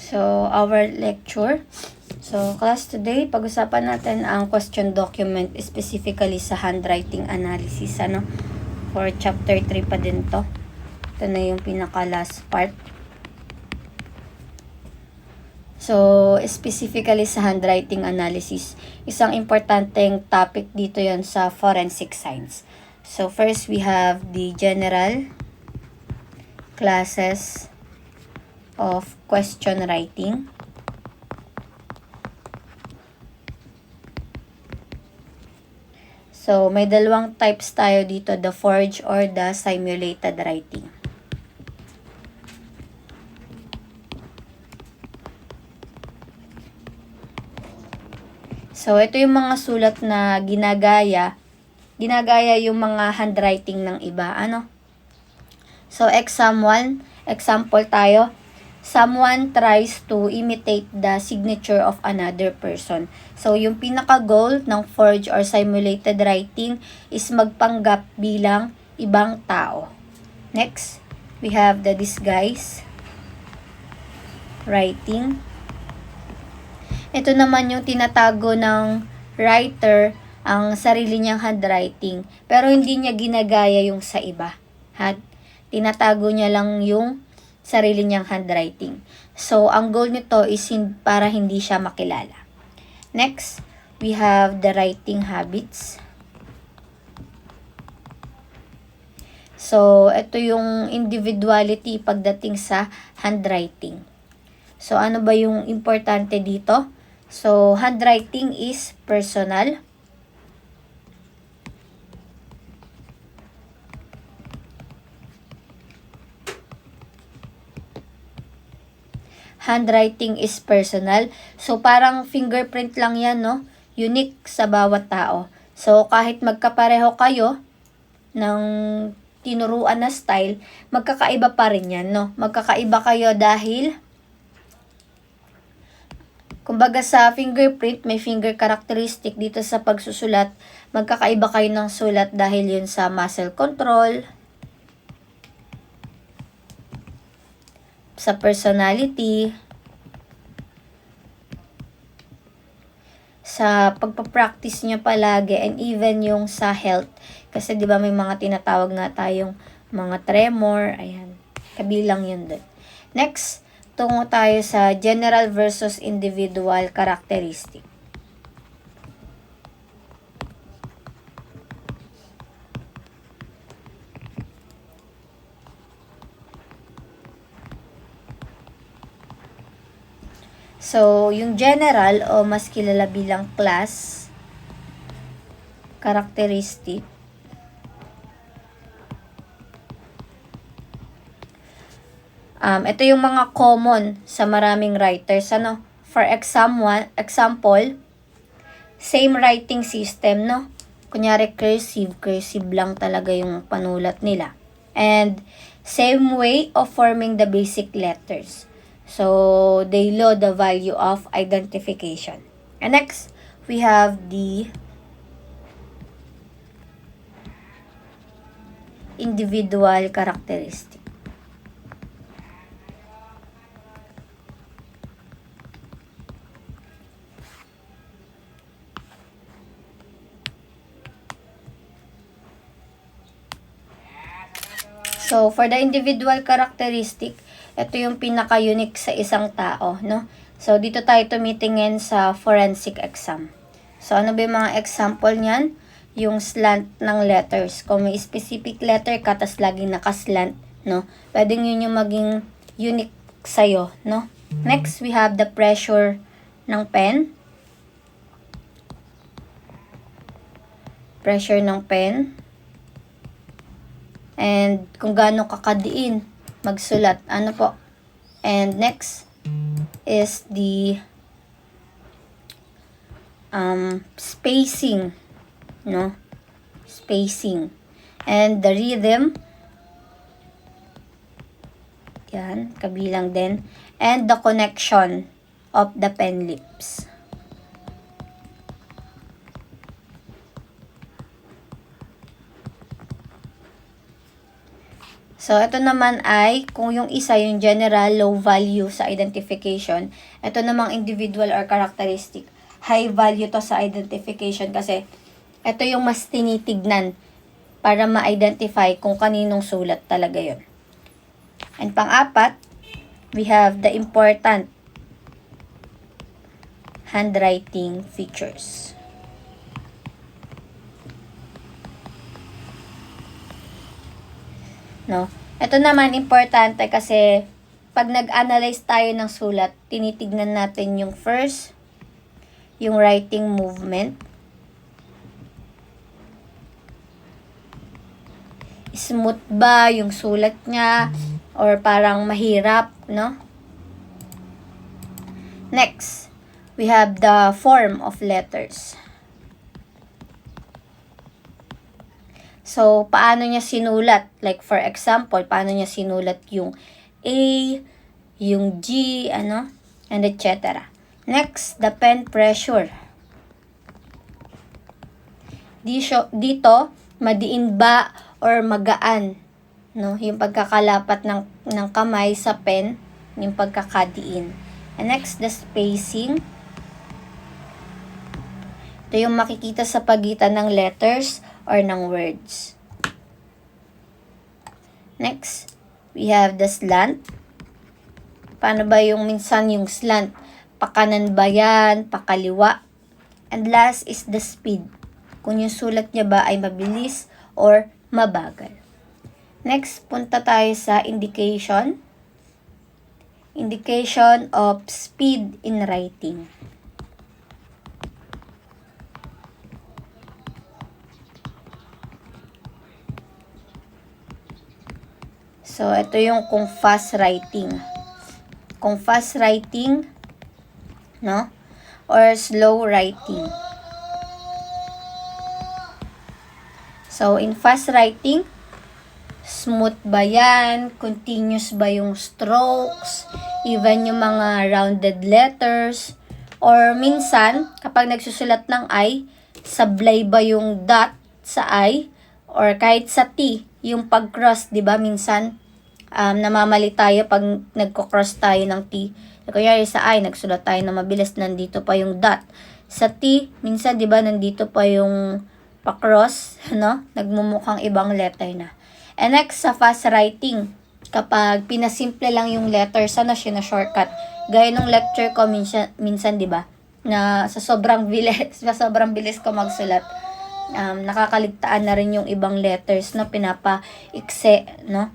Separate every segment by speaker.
Speaker 1: So, our lecture. So, class today, pag-usapan natin ang question document specifically sa handwriting analysis. For chapter 3 pa din to. Ito na yung pinaka-last part. So, specifically sa handwriting analysis, isang importanteng topic dito yon sa forensic science. So, first we have the general classes of question writing. So, may dalawang types tayo dito, the forged or the simulated writing. So, ito yung mga sulat na ginagaya yung mga handwriting ng iba. So, example tayo. Someone tries to imitate the signature of another person. So, yung pinaka-goal ng forged or simulated writing is magpanggap bilang ibang tao. Next, we have the disguise writing. Ito naman yung tinatago ng writer ang sarili niyang handwriting, pero hindi niya ginagaya yung sa iba. Tinatago niya lang yung sarili niyang handwriting. So, ang goal nito is para hindi siya makilala. Next, we have the writing habits. So, ito yung individuality pagdating sa handwriting. So, ano ba yung importante dito? So, handwriting is personal. Handwriting is personal. So, parang fingerprint lang yan, no? Unique sa bawat tao. So, kahit magkapareho kayo ng tinuruan na style, magkakaiba pa rin yan, no? Magkakaiba kayo dahil, kumbaga sa fingerprint, may finger characteristic dito sa pagsusulat. Magkakaiba kayo ng sulat dahil yun sa muscle control, sa personality, sa pagpapractice nyo palagi, and even yung sa health. Kasi 'di ba may mga tinatawag nga tayong mga tremor, ayan. Kabilang yun doon. Next, tungo tayo sa general versus individual characteristic. So, yung general o mas kilala bilang class characteristic, ito yung mga common sa maraming writers. For example, same writing system, no? Kunyari cursive lang talaga yung panulat nila. And same way of forming the basic letters. So, they know the value of identification. And next, we have the individual characteristic. So, for the individual characteristic, ito yung pinaka-unique sa isang tao, no? So, dito tayo tumitingin sa forensic exam. So, ano ba yung mga example niyan? Yung slant ng letters. Kung may specific letter ka, tas laging nakaslant, no? Pwedeng yun yung maging unique sa'yo, no? Next, we have the pressure ng pen. Pressure ng pen. And kung gaano kakadiin magsulat. And next is the spacing, no? Spacing. And the rhythm. Yan, kabilang din. And the connection of the pen lips. So, ito naman ay, kung yung isa, yung general, low value sa identification, ito namang individual or characteristic, high value to sa identification kasi ito yung mas tinitignan para ma-identify kung kaninong sulat talaga yun. And pang-apat, we have the important handwriting features. No? Ito naman importante kasi pag nag-analyze tayo ng sulat, tinitignan natin yung first, yung writing movement. Smooth ba yung sulat niya or parang mahirap, no? Next, we have the form of letters. So, paano niya sinulat? Like, for example, paano niya sinulat yung A, yung G, and etc. Next, the pen pressure. Dito, madiin ba or magaan, no? Yung pagkakalapat ng kamay sa pen, yung pagkakadiin. And next, the spacing. Ito yung makikita sa pagitan ng letters or ng words. Next, we have the slant. Paano ba yung minsan yung slant? Pakanan ba yan? Pakaliwa? And last is the speed. Kung yung sulat niya ba ay mabilis or mabagal. Next, punta tayo sa indication. Indication of speed in writing. So, ito yung kung fast writing. Kung fast writing, no? Or slow writing. So, in fast writing, smooth ba yan? Continuous ba yung strokes? Even yung mga rounded letters? Or minsan, kapag nagsusulat ng I, sablay ba yung dot sa I? Or kahit sa T, yung pag-cross, di ba? Minsan, namamali tayo pag nagko-cross tayo ng T. Kunyari sa I, nagsulat tayo na mabilis, nandito pa yung dot. Sa T, minsan, di ba, nandito pa yung pa-cross, no? Nagmumukhang ibang letter na. And next, sa fast writing, kapag pinasimple lang yung letters, siya na shortcut. Gaya nung lecture ko, minsan di ba, na sa sobrang bilis ko magsulat, nakakaligtaan na rin yung ibang letters na pinapa-ikse, no?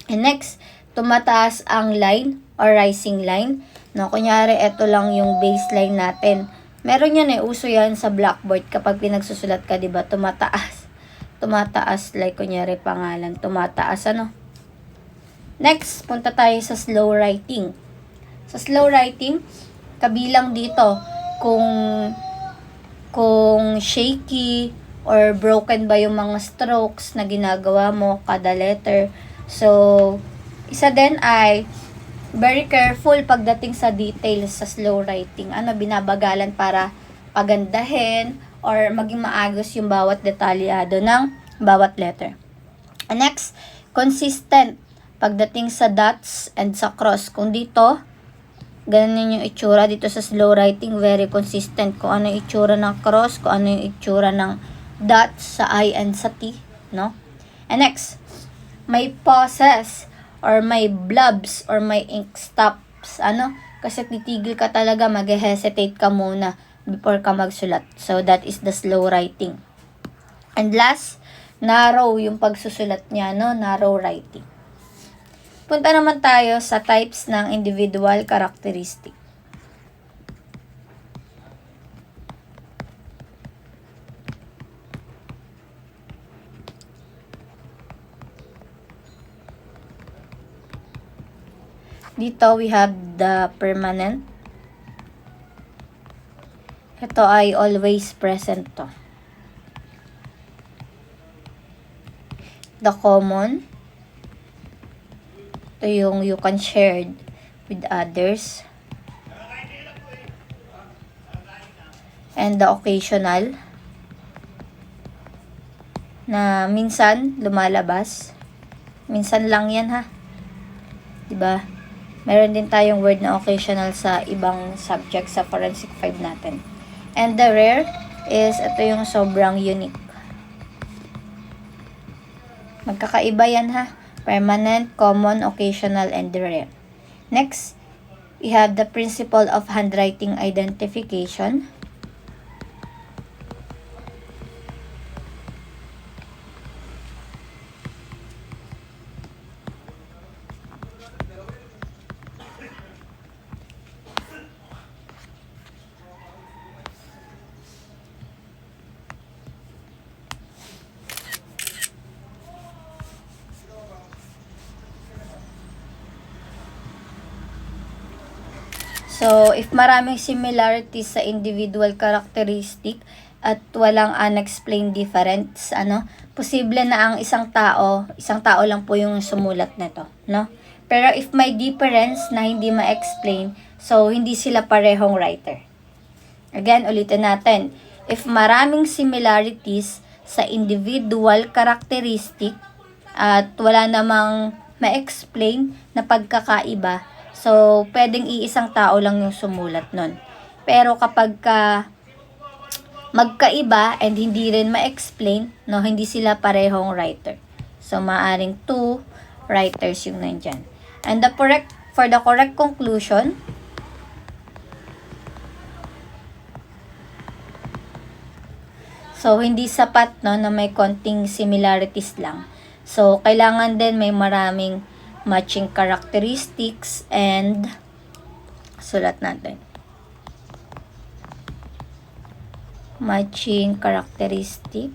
Speaker 1: And next, tumataas ang line or rising line. No, kunyari, ito lang yung baseline natin. Meron yan uso yan sa blackboard kapag pinagsusulat ka, di ba? Tumataas. Tumataas, like kunyari pangalan. Tumataas, Next, punta tayo sa slow writing. Sa slow writing, kabilang dito kung shaky or broken ba yung mga strokes na ginagawa mo kada letter. So, isa din ay very careful pagdating sa details sa slow writing. Binabagalan para pagandahin or maging maagos yung bawat detalyado ng bawat letter. And next, consistent pagdating sa dots and sa cross. Kung dito, ganun yung itsura dito sa slow writing, very consistent. Kung ano yung itsura ng cross, kung ano yung itsura ng dots sa I and sa T, no? And next, may pauses or may blobs or may ink stops. Kasi titigil ka talaga, mag-hesitate ka muna before ka magsulat. So, that is the slow writing. And last, narrow yung pagsusulat niya, narrow writing. Punta naman tayo sa types ng individual characteristic. Dito, we have the permanent. Ito ay always present to. The common. Ito yung you can share with others. And the occasional. Na minsan lumalabas. Minsan lang yan ha. Diba? Meron din tayong word na occasional sa ibang subject sa forensic 5 natin. And the rare is, ito yung sobrang unique. Magkakaiba yan ha. Permanent, common, occasional, and rare. Next, we have the principle of handwriting identification. So, if maraming similarities sa individual characteristic at walang unexplained difference, posible na ang isang tao lang po yung sumulat nito, no? Pero if may difference na hindi ma-explain, so hindi sila parehong writer. Again, ulitin natin. If maraming similarities sa individual characteristic at wala namang ma-explain na pagkakaiba, so, pwedeng iisang tao lang yung sumulat nun. Pero kapag magkaiba and hindi rin ma-explain, no, hindi sila parehong writer. So, maaring 2 writers yung nandyan. And for the correct conclusion, so, hindi sapat, no, na may konting similarities lang. So, kailangan din may maraming matching characteristics and sulat natin. Matching characteristic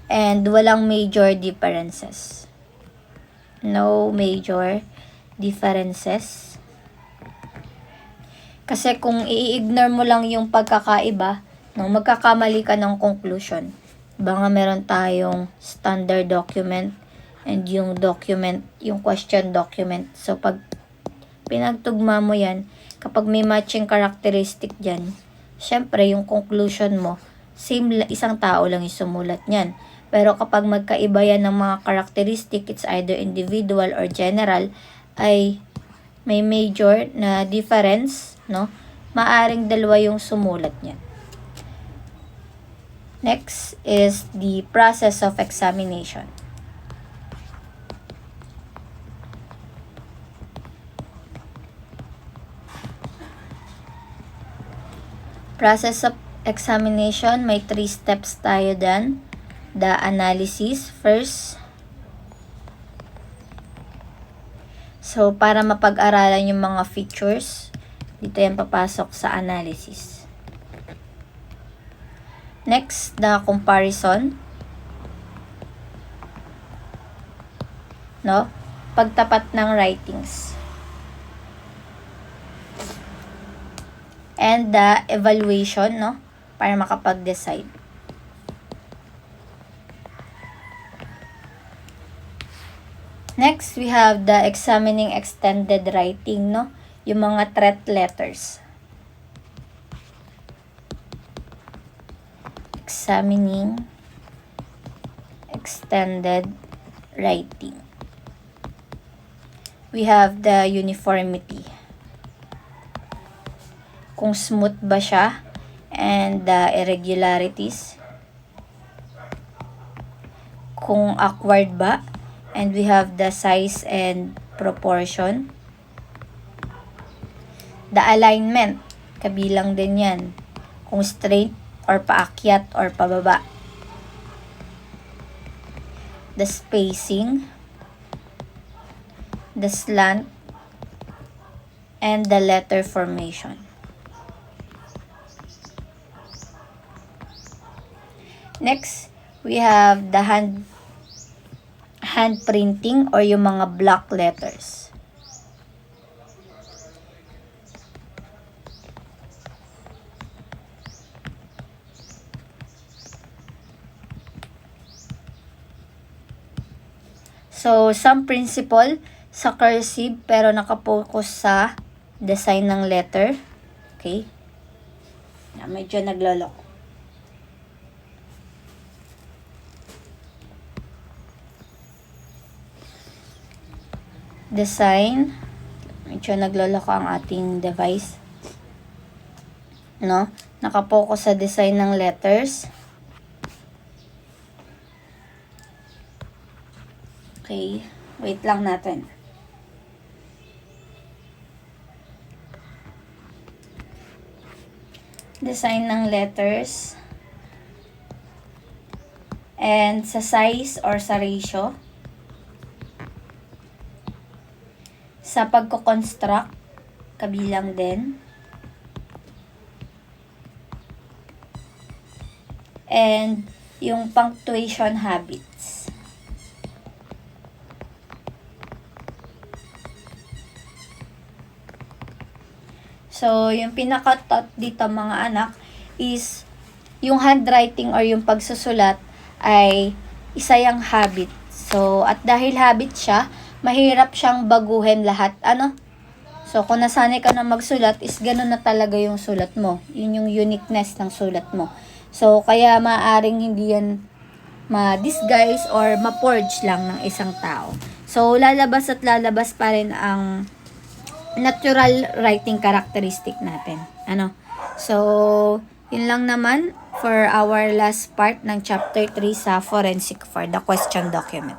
Speaker 1: and walang major differences. No major differences. Kasi kung i-ignore mo lang yung pagkakaiba, no, magkakamali ka ng conclusion. Baka meron tayong standard document and yung document, yung question document. So, pag pinagtugma mo yan, kapag may matching characteristic dyan, syempre, yung conclusion mo, isang tao lang yung sumulat niyan. Pero kapag magkaiba yan ng mga characteristic, it's either individual or general, ay may major na difference, no? Maaring dalawa yung sumulat niyan. Next is the process of examination. Process of examination, may 3 steps tayo dyan. The analysis first. So, para mapag-aralan yung mga features, dito yan papasok sa analysis. Next, the comparison. No? Pagtapat ng writings. And the evaluation, no? Para makapag-decide. Next, we have the examining extended writing, no? Yung mga threat letters. Examining extended writing. We have the uniformity. Kung smooth ba siya, and the irregularities. Kung awkward ba, and we have the size and proportion. The alignment, kabilang din yan. Kung straight or paakyat or pababa. The spacing, the slant, and the letter formation. Next, we have the hand printing or yung mga block letters. So, some principle sa cursive pero nakapokus sa design ng letter. Okay? Medyo nagloloko. design. Medyo nagloloko ang ating device. No? Nakapokus sa design ng letters. Okay. Wait lang natin. Design ng letters. And sa size or sa ratio. Sa pagko-construct, kabilang din. And yung punctuation habits. So, yung pinaka-top dito mga anak is yung handwriting or yung pagsusulat ay isa yung habit. So, at dahil habit siya, mahirap siyang baguhin lahat. So, kung nasanay ka na magsulat, is ganun na talaga yung sulat mo. Yun yung uniqueness ng sulat mo. So, kaya maaring hindi yan ma-disguise or ma-forge lang ng isang tao. So, lalabas at lalabas pa rin ang natural writing characteristic natin. So, yun lang naman for our last part ng chapter 3 sa forensic for the question document.